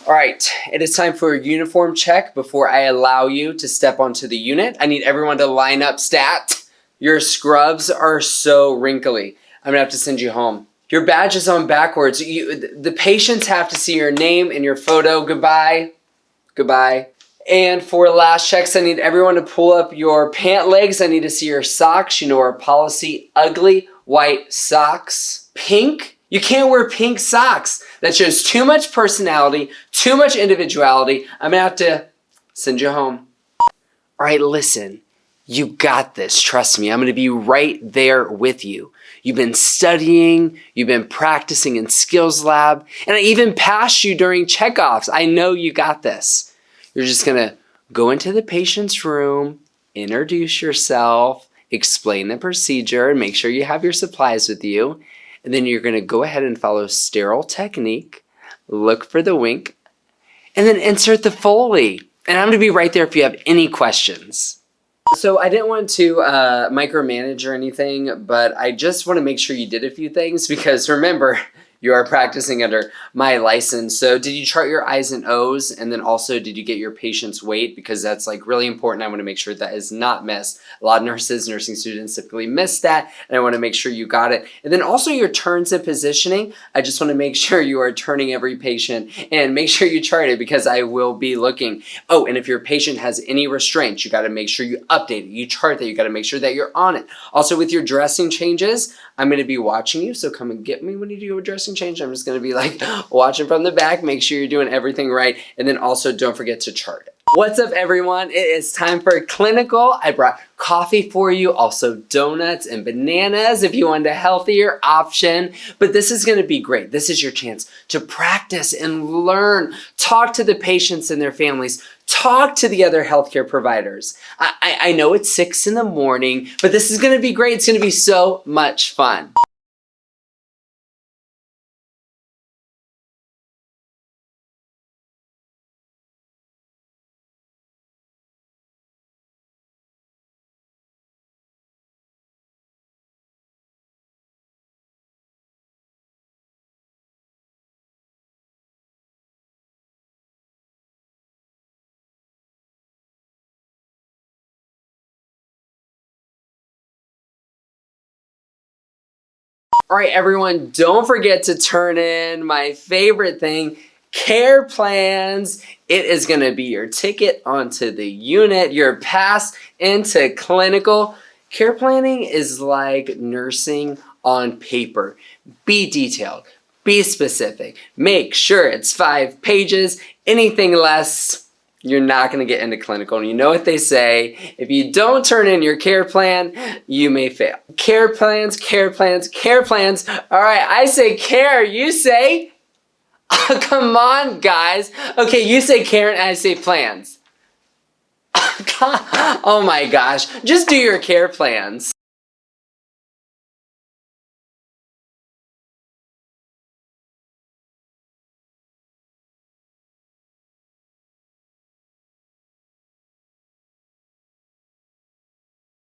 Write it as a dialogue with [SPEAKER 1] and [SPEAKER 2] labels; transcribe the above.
[SPEAKER 1] All right, it is time for a uniform check before I allow you to step onto the unit. I need everyone to line up stat. Your scrubs are so wrinkly. I'm gonna have to send you home. Your badge is on backwards. The patients have to see your name and your photo. Goodbye. Goodbye. And for last checks, I need everyone to pull up your pant legs. I need to see your socks. You know our policy, ugly white socks. Pink? You can't wear pink socks. That shows too much personality, too much individuality. I'm gonna have to send you home. All right, listen, you got this. Trust me, I'm gonna be right there with you. You've been studying, you've been practicing in skills lab, and I even passed you during checkoffs. I know you got this. You're just gonna go into the patient's room, introduce yourself, explain the procedure, and make sure you have your supplies with you. And then you're gonna go ahead and follow sterile technique, look for the wink, and then insert the Foley. And I'm gonna be right there if you have any questions. So I didn't want to micromanage or anything, but I just want to make sure you did a few things because remember, you are practicing under my license. So did you chart your I's and O's? And then also, did you get your patient's weight? Because that's like really important. I want to make sure that is not missed. A lot of nursing students typically miss that. And I want to make sure you got it. And then also your turns and positioning. I just want to make sure you are turning every patient and make sure you chart it because I will be looking. Oh, and if your patient has any restraints, you got to make sure you update it. You chart that. You got to make sure that you're on it. Also with your dressing changes, I'm going to be watching you. So come and get me when you do a dressing change. I'm just going to be like watching from the back, make sure you're doing everything right. And then also don't forget to chart it. What's up everyone? It is time for clinical. I brought coffee for you, also donuts and bananas if you want a healthier option. But this is going to be great. This is your chance to practice and learn. Talk to the patients and their families. Talk to the other healthcare providers. I know it's 6 in the morning, but this is going to be great. It's going to be so much fun. All right, everyone, don't forget to turn in my favorite thing, care plans. It is going to be your ticket onto the unit, your pass into clinical. Care planning is like nursing on paper. Be detailed, be specific, make sure it's 5 pages. Anything less, you're not going to get into clinical. And you know what they say, if you don't turn in your care plan, you may fail. Care plans, care plans, care plans. All right, I say care, you say, oh, come on guys. Okay, you say care and I say plans. Oh my gosh, just do your care plans.